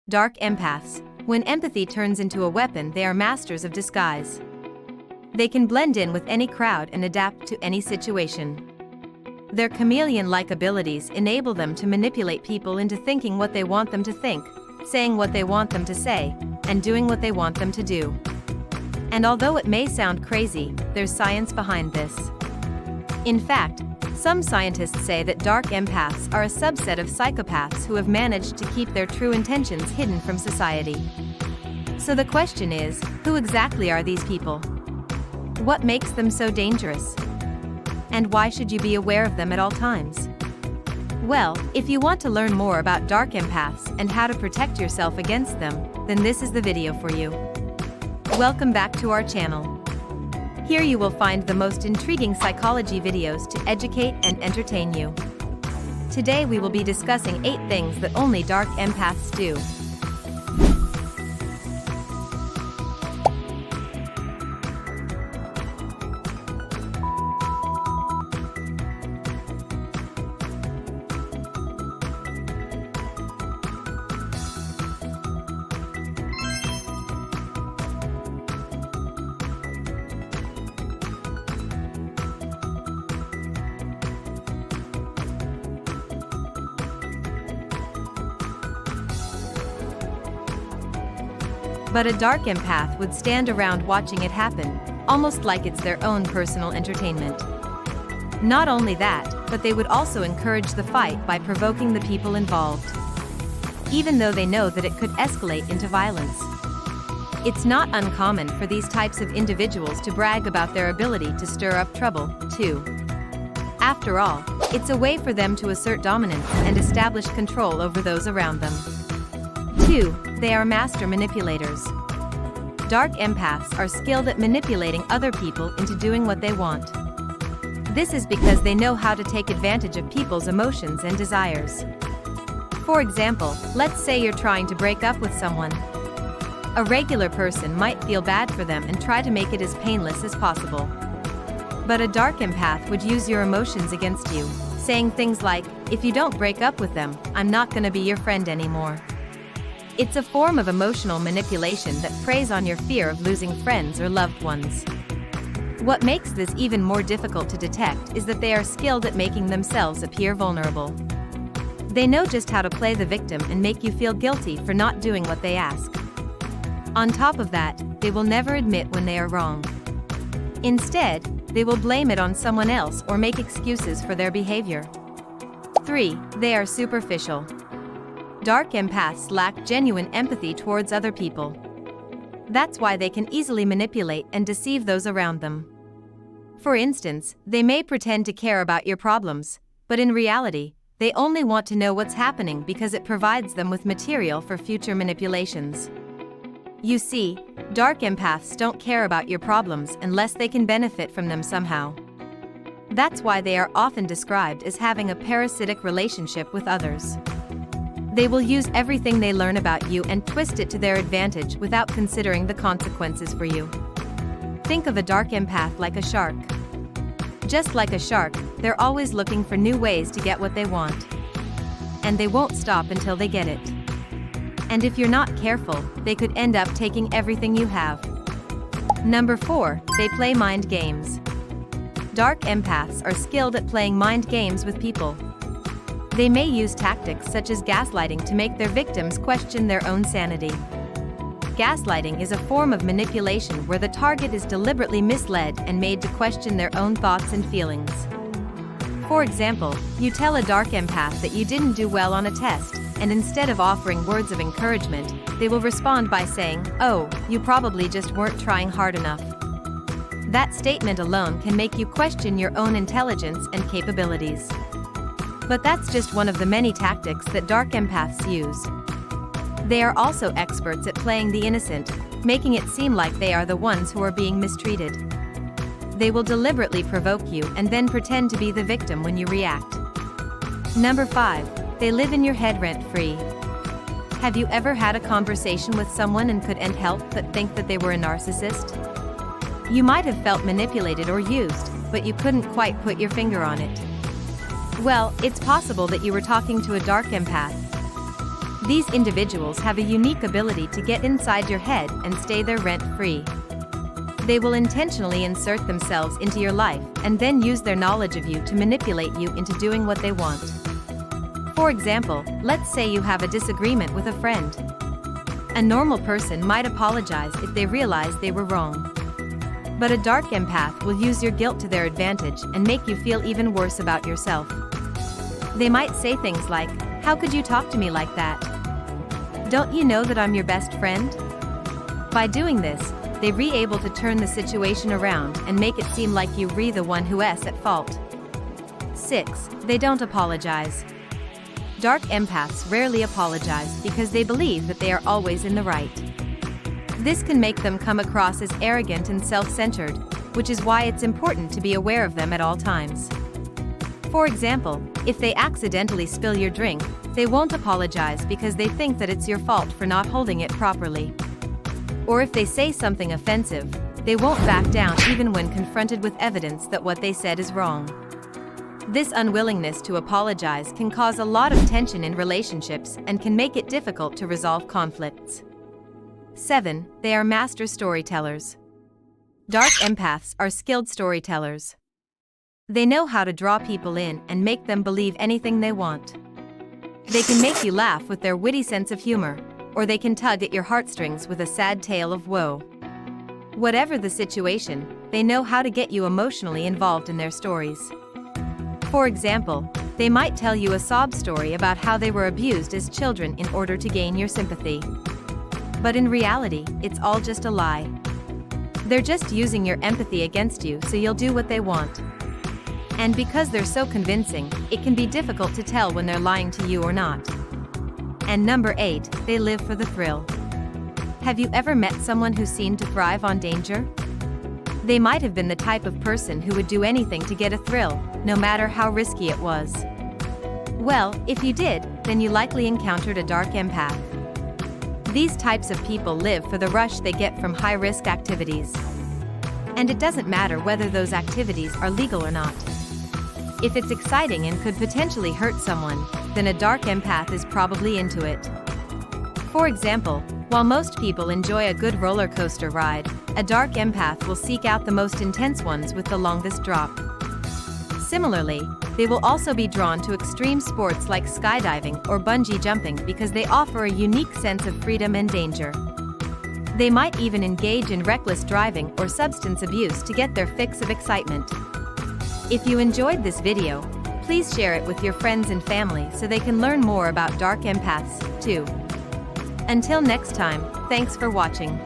Dark empaths. When empathy turns into a weapon, they are masters of disguise. They can blend in with any crowd and adapt to any situation. Their chameleon-like abilities enable them to manipulate people into thinking what they want them to think, saying what they want them to say, and doing what they want them to do. And although it may sound crazy, there's science behind this. In fact, some scientists say that dark empaths are a subset of psychopaths who have managed to keep their true intentions hidden from society. So the question is, who exactly are these people? What makes them so dangerous? And why should you be aware of them at all times? Well, if you want to learn more about dark empaths and how to protect yourself against them, then this is the video for you. Welcome back to our channel. Here you will find the most intriguing psychology videos to educate and entertain you. Today we will be discussing 8 things that only dark empaths do. But a dark empath would stand around watching it happen, almost like it's their own personal entertainment. Not only that, but they would also encourage the fight by provoking the people involved, even though they know that it could escalate into violence. It's not uncommon for these types of individuals to brag about their ability to stir up trouble, too. After all, it's a way for them to assert dominance and establish control over those around them. 2. They are master manipulators. Dark empaths are skilled at manipulating other people into doing what they want. This is because they know how to take advantage of people's emotions and desires. For example, let's say you're trying to break up with someone. A regular person might feel bad for them and try to make it as painless as possible. But a dark empath would use your emotions against you, saying things like, "If you don't break up with them, I'm not gonna be your friend anymore." It's a form of emotional manipulation that preys on your fear of losing friends or loved ones. What makes this even more difficult to detect is that they are skilled at making themselves appear vulnerable. They know just how to play the victim and make you feel guilty for not doing what they ask. On top of that, they will never admit when they are wrong. Instead, they will blame it on someone else or make excuses for their behavior. 3. They are superficial. Dark empaths lack genuine empathy towards other people. That's why they can easily manipulate and deceive those around them. For instance, they may pretend to care about your problems, but in reality, they only want to know what's happening because it provides them with material for future manipulations. You see, dark empaths don't care about your problems unless they can benefit from them somehow. That's why they are often described as having a parasitic relationship with others. They will use everything they learn about you and twist it to their advantage without considering the consequences for you. Think of a dark empath like a shark. Just like a shark, they're always looking for new ways to get what they want. And they won't stop until they get it. And if you're not careful, they could end up taking everything you have. Number 4, they play mind games. Dark empaths are skilled at playing mind games with people. They may use tactics such as gaslighting to make their victims question their own sanity. Gaslighting is a form of manipulation where the target is deliberately misled and made to question their own thoughts and feelings. For example, you tell a dark empath that you didn't do well on a test, and instead of offering words of encouragement, they will respond by saying, "Oh, you probably just weren't trying hard enough." That statement alone can make you question your own intelligence and capabilities. But that's just one of the many tactics that dark empaths use. They are also experts at playing the innocent, making it seem like they are the ones who are being mistreated. They will deliberately provoke you and then pretend to be the victim when you react. Number 5, they live in your head rent-free. Have you ever had a conversation with someone and couldn't help but think that they were a narcissist? You might have felt manipulated or used, but you couldn't quite put your finger on it. Well, it's possible that you were talking to a dark empath. These individuals have a unique ability to get inside your head and stay there rent-free. They will intentionally insert themselves into your life and then use their knowledge of you to manipulate you into doing what they want. For example, let's say you have a disagreement with a friend. A normal person might apologize if they realize they were wrong. But a dark empath will use your guilt to their advantage and make you feel even worse about yourself. They might say things like, "How could you talk to me like that? Don't you know that I'm your best friend?" By doing this, they're able to turn the situation around and make it seem like you're the one who's at fault. 6. They don't apologize. Dark empaths rarely apologize because they believe that they are always in the right. This can make them come across as arrogant and self-centered, which is why it's important to be aware of them at all times. For example, if they accidentally spill your drink, they won't apologize because they think that it's your fault for not holding it properly. Or if they say something offensive, they won't back down even when confronted with evidence that what they said is wrong. This unwillingness to apologize can cause a lot of tension in relationships and can make it difficult to resolve conflicts. 7. They are master storytellers. Dark empaths are skilled storytellers. They know how to draw people in and make them believe anything they want. They can make you laugh with their witty sense of humor, or they can tug at your heartstrings with a sad tale of woe. Whatever the situation, they know how to get you emotionally involved in their stories. For example, they might tell you a sob story about how they were abused as children in order to gain your sympathy. But in reality, it's all just a lie. They're just using your empathy against you so you'll do what they want. And because they're so convincing, it can be difficult to tell when they're lying to you or not. And number 8, they live for the thrill. Have you ever met someone who seemed to thrive on danger? They might have been the type of person who would do anything to get a thrill, no matter how risky it was. Well, if you did, then you likely encountered a dark empath. These types of people live for the rush they get from high-risk activities. And it doesn't matter whether those activities are legal or not. If it's exciting and could potentially hurt someone, then a dark empath is probably into it. For example, while most people enjoy a good roller coaster ride, a dark empath will seek out the most intense ones with the longest drop. Similarly, they will also be drawn to extreme sports like skydiving or bungee jumping because they offer a unique sense of freedom and danger. They might even engage in reckless driving or substance abuse to get their fix of excitement. If you enjoyed this video, please share it with your friends and family so they can learn more about dark empaths, too. Until next time, thanks for watching.